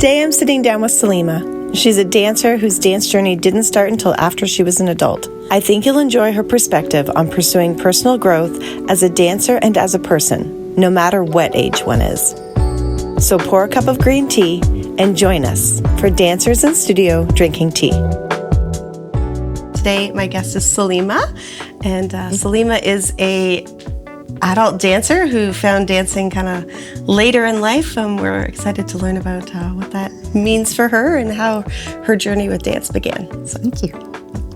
Today I'm sitting down with Salima. She's a dancer whose dance journey didn't start until after she was an adult. I think you'll enjoy her perspective on pursuing personal growth as a dancer and as a person, no matter what age one is. So pour a cup of green tea and join us for Dancers in Studio Drinking Tea. Today my guest is Salima, and Salima is a adult dancer who found dancing kind of later in life, and we're excited to learn about what that means for her and how her journey with dance began. So thank you.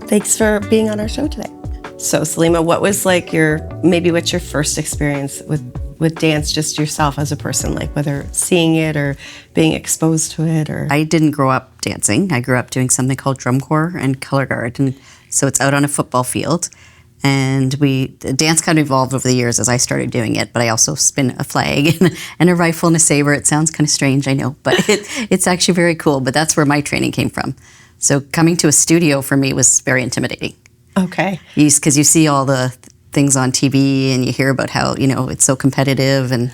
Thanks for being on our show today. So Salima, what's your first experience with dance, just yourself as a person, like whether seeing it or being exposed to it? Or I didn't grow up dancing. I grew up doing something called drum corps and color guard, and so it's out on a football field. And the dance kind of evolved over the years as I started doing it, but I also spin a flag and a rifle and a saber. It sounds kind of strange, I know, but it's actually very cool. But that's where my training came from. So coming to a studio for me was very intimidating. Okay. Because you see all the things on TV and you hear about how, it's so competitive, and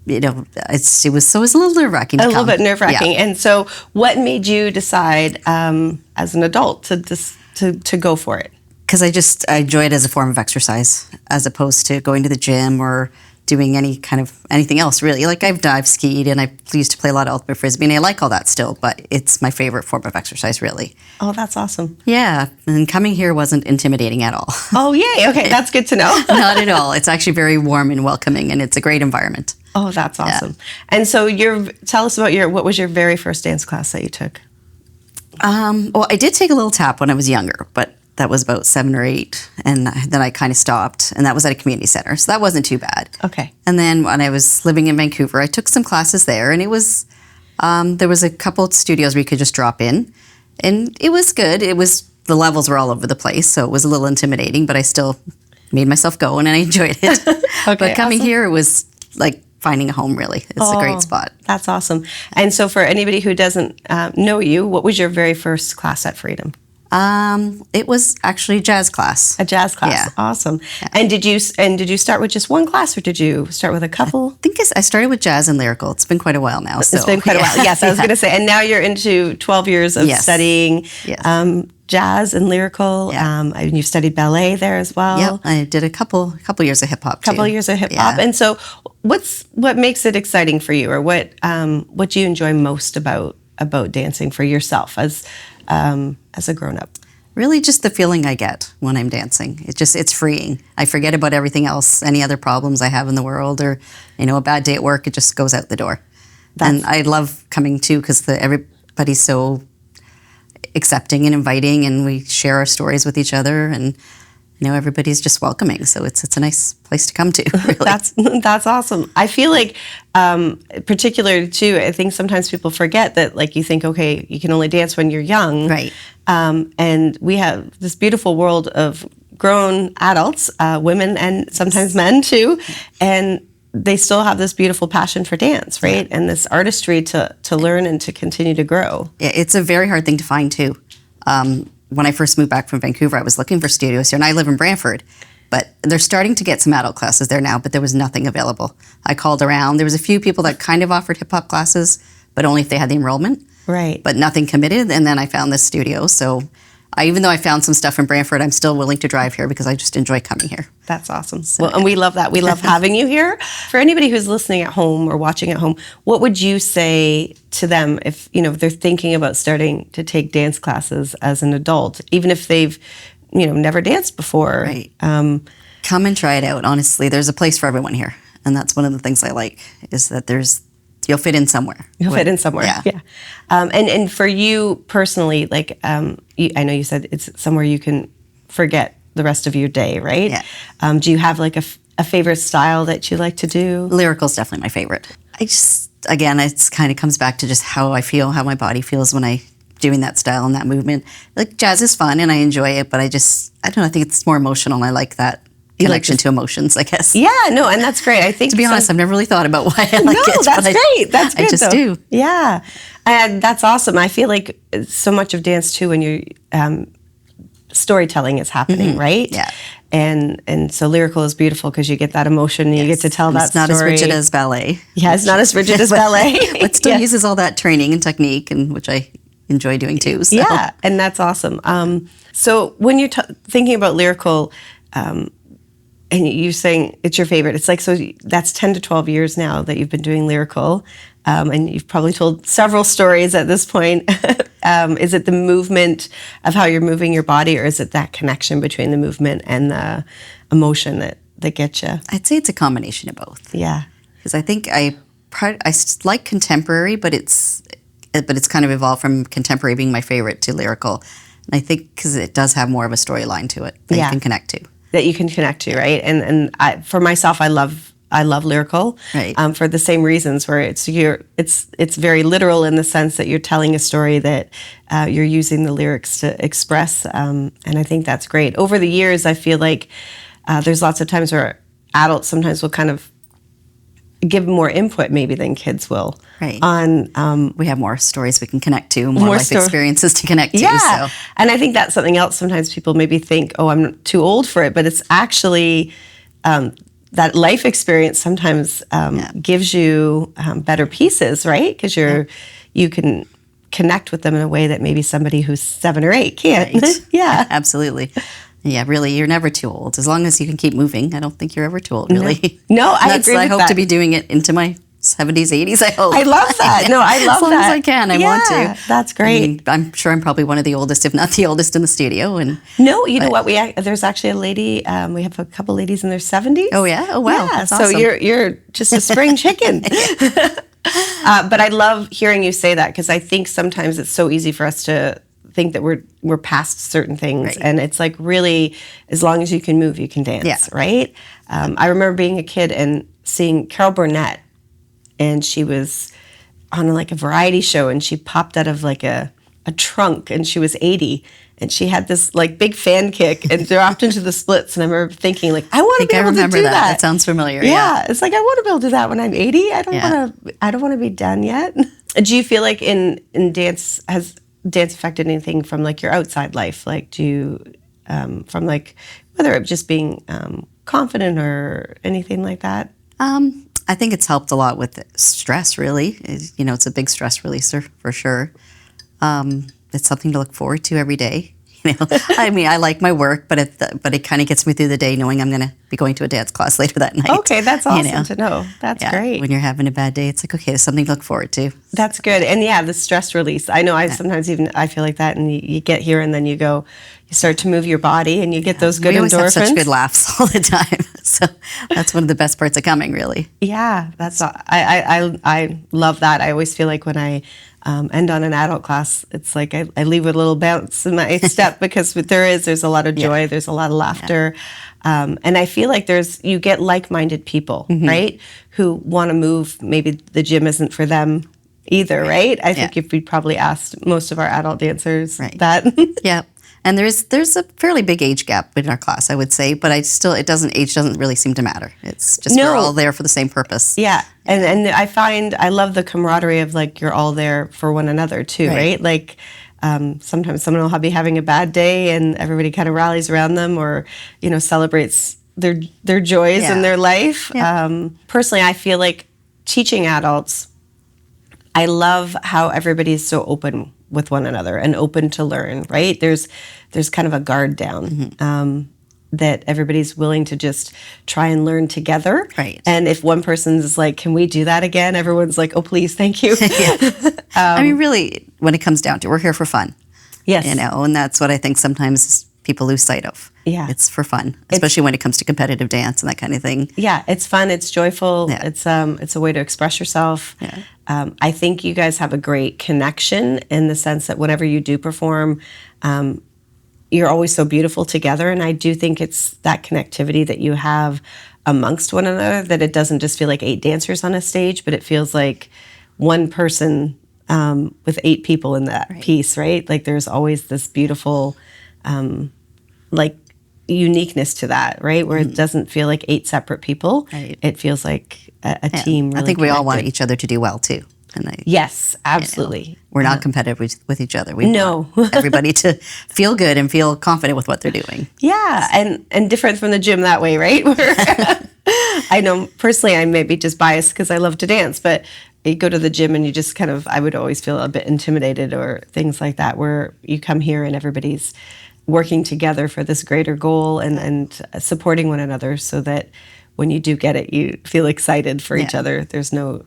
it was a little nerve-wracking to come. A little bit nerve-wracking. Yeah. And so what made you decide as an adult to go for it? Because I enjoy it as a form of exercise, as opposed to going to the gym or doing anything else, really. Like I've dive skied and I used to play a lot of ultimate frisbee, and I like all that still, but it's my favorite form of exercise, really. Oh, that's awesome. Yeah, and coming here wasn't intimidating at all. Oh, yay. Okay, that's good to know. Not at all. It's actually very warm and welcoming, and it's a great environment. Oh, that's awesome. Yeah. And so tell us about what was your very first dance class that you took? Well, I did take a little tap when I was younger, but that was about 7 or 8, and then I kind of stopped, and that was at a community center, so that wasn't too bad. Okay. And then when I was living in Vancouver, I took some classes there, and it was there was a couple of studios where you could just drop in, and it was good. The levels were all over the place, so it was a little intimidating, but I still made myself go, and I enjoyed it. Okay, but coming awesome. Here, it was like finding a home, really. It's a great spot. That's awesome. And so for anybody who doesn't know you, what was your very first class at Freedom? It was actually a jazz class. A jazz class. Yeah. Awesome. Yeah. And did you start with just one class, or did you start with a couple? I think I started with jazz and lyrical. It's been quite a while now. So. It's been quite a while. Yes, I was going to say. And now you're into 12 years of studying jazz and lyrical. Yeah. And you've studied ballet there as well. Yep, I did a couple years of hip hop. Couple years of hip hop. Yeah. And so, what makes it exciting for you, or what do you enjoy most about dancing for yourself as a grown-up? Really just the feeling I get when I'm dancing. It's freeing. I forget about everything else, any other problems I have in the world, or, a bad day at work, it just goes out the door. And I love coming too, because everybody's so accepting and inviting, and we share our stories with each other, and everybody's just welcoming. So it's a nice place to come to, really. That's awesome. I feel like, particularly too, I think sometimes people forget that, like, you think, okay, you can only dance when you're young. Right. And we have this beautiful world of grown adults, women and sometimes men too, and they still have this beautiful passion for dance, right? Yeah. And this artistry to learn and to continue to grow. Yeah, it's a very hard thing to find too. When I first moved back from Vancouver, I was looking for studios here, and I live in Brantford, but they're starting to get some adult classes there now, but there was nothing available. I called around. There was a few people that kind of offered hip-hop classes, but only if they had the enrollment. Right. But nothing committed, and then I found this studio. So even though I found some stuff in Brantford, I'm still willing to drive here because I just enjoy coming here. That's awesome. So, well, and we love that. We love having you here. For anybody who's listening at home or watching at home, what would you say to them if they're thinking about starting to take dance classes as an adult, even if they've never danced before? Right. Come and try it out. Honestly, there's a place for everyone here, and that's one of the things I like, is that you'll fit in somewhere. You'll fit in somewhere. Yeah. And for you personally, like, I know you said it's somewhere you can forget the rest of your day, right? Yeah. Do you have like a favorite style that you like to do? Lyrical's definitely my favorite. It's kind of comes back to just how I feel, how my body feels when I doing that style and that movement. Like, jazz is fun and I enjoy it, but I don't know, I think it's more emotional, and I like that connection to emotions, I guess. Yeah, no, and that's great. I think, to be honest, I've never really thought about why I like it. No, that's great. That's good. I just do. Yeah, and that's awesome. I feel like so much of dance too, when you're storytelling is happening, right? Yeah. And so lyrical is beautiful because you get that emotion and you get to tell And that it's not story. as rigid as ballet. Yeah, it's not as rigid as ballet. But still Yeah. uses all that training and technique, and which I enjoy doing too. So. Yeah, and that's awesome. So when you're thinking about lyrical, and you're saying it's your favorite, it's like, so that's 10 to 12 years now that you've been doing lyrical, and you've probably told several stories at this point. Is it the movement of how you're moving your body, or is it that connection between the movement and the emotion that gets you? I'd say it's a combination of both. Yeah. Because I think I like contemporary, but it's kind of evolved from contemporary being my favorite to lyrical. And I think because it does have more of a storyline to it that you can connect to. That you can connect to, right? And for myself, I love lyrical, right? For the same reasons, where it's very literal in the sense that you're telling a story that you're using the lyrics to express, and I think that's great. Over the years, I feel like there's lots of times where adults sometimes will kind of give more input maybe than kids will. Right. On we have more stories we can connect to, more life experiences to connect to. Yeah. So. And I think that's something else. Sometimes people maybe think, oh, I'm too old for it, but it's actually that life experience sometimes gives you better pieces, right? Because you can connect with them in a way that maybe somebody who's 7 or 8 can't. Right. Yeah. Absolutely. Yeah, really, you're never too old. As long as you can keep moving, I don't think you're ever too old, really. No, I agree with I hope that. to be doing it into my 70s, 80s, I hope. I love that. No, I love that. As long as I can, I want to. That's great. I mean, I'm sure I'm probably one of the oldest, if not the oldest in the studio. No, you know what? There's actually a lady, we have a couple ladies in their 70s. Oh, yeah? Oh, wow. Yeah, That's so awesome. you're just a spring chicken. But I love hearing you say that, because I think sometimes it's so easy for us to think that we're past certain things, right. And it's like, really, as long as you can move, you can dance, right? I remember being a kid and seeing Carol Burnett, and she was on like a variety show, and she popped out of like a trunk, and she was 80, and she had this like big fan kick and dropped into the splits, and I remember thinking, like, I want to be able to do that. That sounds familiar. Yeah, it's like, I want to be able to do that when I'm 80. I don't want to be done yet. Do you feel like in dance, has dance affected anything from like your outside life? Like, do you from like whether it just being confident or anything like that? I think it's helped a lot with stress, really. It's a big stress releaser for sure. It's something to look forward to every day. I mean, I like my work, but it kind of gets me through the day knowing I'm going to be going to a dance class later that night. Okay, that's awesome to know. That's great. When you're having a bad day, it's like, okay, there's something to look forward to. That's good. And the stress release. I know sometimes even I feel like that, and you get here and then you start to move your body and you get those good endorphins. We always have such good laughs all the time. So that's one of the best parts of coming, really. Yeah, I love that. I always feel like when I end on an adult class, it's like I leave with a little bounce in my step, because there's a lot of joy, there's a lot of laughter. And I feel like you get like-minded people, right? Who want to move. Maybe the gym isn't for them either, right? I think if we probably asked most of our adult dancers that. Yeah. And there's a fairly big age gap in our class, I would say, but age doesn't really seem to matter. It's just we're all there for the same purpose. Yeah. And I love the camaraderie of like, you're all there for one another too, right? Like sometimes someone will be having a bad day and everybody kind of rallies around them, or, celebrates their joys in their life. Yeah. Personally, I feel like teaching adults, I love how everybody's so open with one another and open to learn, right? There's kind of a guard down that everybody's willing to just try and learn together. Right. And if one person's like, can we do that again? Everyone's like, oh, please, thank you. I mean, really, when it comes down to it, we're here for fun. Yes. And that's what I think sometimes people lose sight of. Yeah. It's for fun, especially when it comes to competitive dance and that kind of thing. Yeah, it's fun, it's joyful, Yeah. It's a way to express yourself. Yeah. I think you guys have a great connection in the sense that whenever you do perform, you're always so beautiful together, and I do think it's that connectivity that you have amongst one another, that it doesn't just feel like 8 dancers on a stage, but it feels like one person with 8 people in that piece, right? Like there's always this beautiful like uniqueness to that, right? Where it doesn't feel like 8 separate people. Right. It feels like a team really I think we all want connected. each other to do well, too. And Yes, absolutely. We're not competitive with each other. We No. want everybody to feel good and feel confident with what they're doing. Yeah, and different from the gym that way, right? I know personally I may be just biased because I love to dance, but you go to the gym and you just kind of, I would always feel a bit intimidated or things like that, where you come here and everybody's working together for this greater goal and supporting one another so that when you do get it, you feel excited for each other. There's no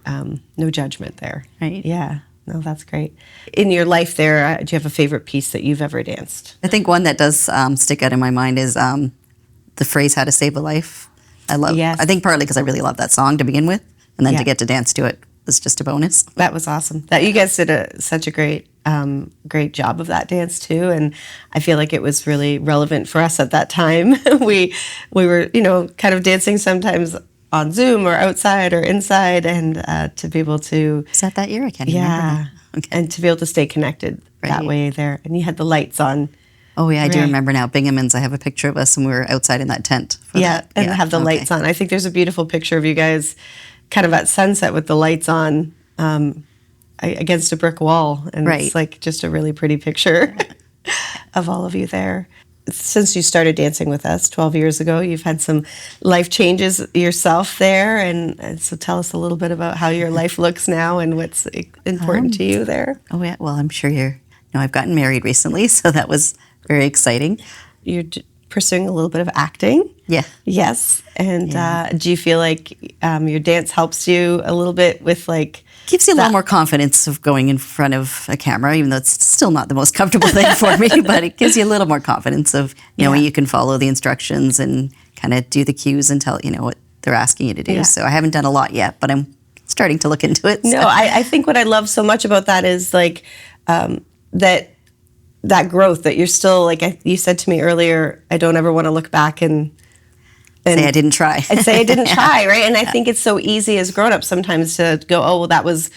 judgment there. Right. Yeah. No, that's great. In your life there, do you have a favorite piece that you've ever danced? I think one that does stick out in my mind is the phrase "How to Save a Life." I think partly because I really love that song to begin with, and then to get to dance to it was just a bonus. That was awesome. That you guys did such a great job of that dance too, and I feel like it was really relevant for us at that time. we were, kind of dancing sometimes on Zoom or outside or inside, and to be able to Was that year? I can't even remember. Okay. And to be able to stay connected that way there, and you had the lights on. Oh yeah, I do remember now. Binghamans. I have a picture of us, and we were outside in that tent. And have the lights on. I think there's a beautiful picture of you guys, kind of at sunset with the lights on. Against a brick wall, and it's like just a really pretty picture of all of you there. Since you started dancing with us 12 years ago, you've had some life changes yourself there, and so tell us a little bit about how your life looks now and what's important to you there. Oh yeah, well I'm sure I've gotten married recently, so that was very exciting. You're pursuing a little bit of acting. Yeah. Yes, and do you feel like your dance helps you a little bit with gives you a little more confidence of going in front of a camera, even though it's still not the most comfortable thing for me, but it gives you a little more confidence of, when you can follow the instructions and kind of do the cues and tell, what they're asking you to do. Yeah. So I haven't done a lot yet, but I'm starting to look into it. So. No, I think what I love so much about that is that growth, that you're still, you said to me earlier, I don't ever want to look back and say I didn't try. And say I didn't try, right? And I think it's so easy as grown-ups sometimes to go, oh, well, that was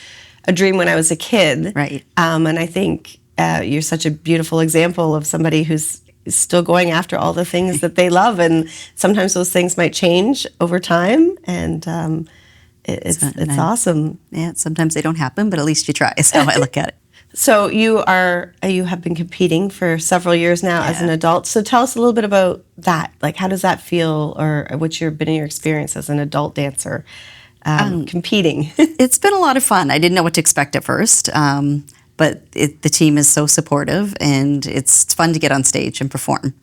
a dream when I was a kid. Right. And I think you're such a beautiful example of somebody who's still going after all the things that they love. And sometimes those things might change over time. And it's awesome. Yeah, sometimes they don't happen, but at least you try is how I look at it. So you have been competing for several years now as an adult. So tell us a little bit about that. How does that feel, or what's been your experience as an adult dancer competing? It's been a lot of fun. I didn't know what to expect at first, but the team is so supportive, and it's fun to get on stage and perform.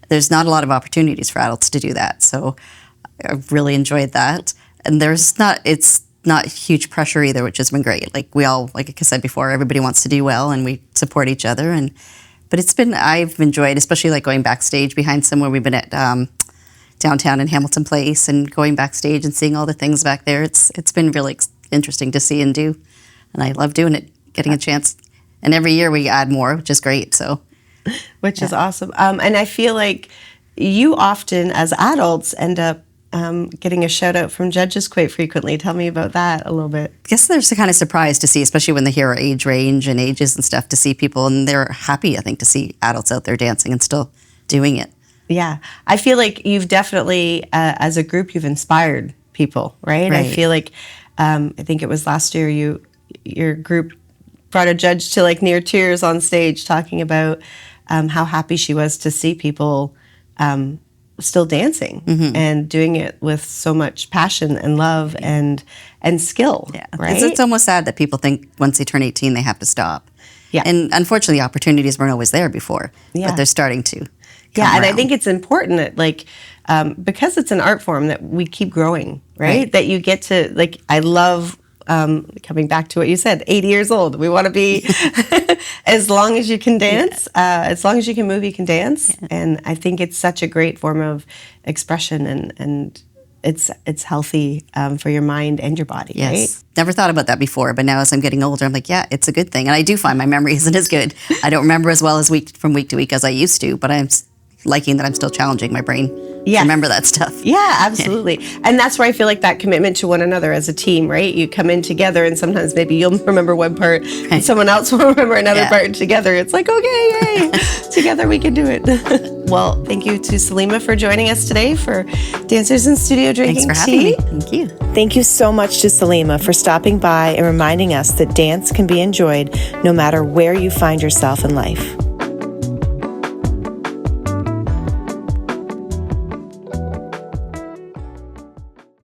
There's not a lot of opportunities for adults to do that, so I've really enjoyed that. And it's not huge pressure either, which has been great. We all, like I said before, everybody wants to do well, and we support each other. But I've enjoyed, especially going backstage behind somewhere. We've been at downtown in Hamilton Place, and going backstage and seeing all the things back there. It's been really interesting to see and do, and I love doing it, getting a chance. And every year we add more, which is great. So, which is awesome. And I feel like you often, as adults, end up getting a shout out from judges quite frequently. Tell me about that a little bit. I guess they're kind of surprised to see, especially when they hear our age range and ages and stuff, to see people, and they're happy, I think, to see adults out there dancing and still doing it. Yeah. I feel like you've definitely, as a group, you've inspired people, right? I feel like, I think it was last year, your group brought a judge to near tears on stage talking about how happy she was to see people still dancing and doing it with so much passion and love and skill. Yeah, right? It's almost sad that people think once they turn 18 they have to stop. Yeah, and unfortunately, opportunities weren't always there before. But they're starting to. Yeah, and I think it's important that because it's an art form that we keep growing, right? That you get to I love. Coming back to what you said, 80 years old. We want to be as long as you can dance, as long as you can move, you can dance. Yeah. And I think it's such a great form of expression, and it's healthy for your mind and your body, right? Never thought about that before, but now as I'm getting older, I'm like, yeah, it's a good thing. And I do find my memory isn't as good. I don't remember as well as from week to week as I used to, but I'm liking that I'm still challenging my brain Yes. to remember that stuff. Yeah, absolutely. And that's where I feel like that commitment to one another as a team, right? You come in together and sometimes maybe you'll remember one part and someone else will remember another part, and together it's like, okay, yay, together we can do it. Well, thank you to Salima for joining us today for Dancers in Studio Drinking Thanks for Tea. having me. Thank you. Thank you so much to Salima for stopping by and reminding us that dance can be enjoyed no matter where you find yourself in life.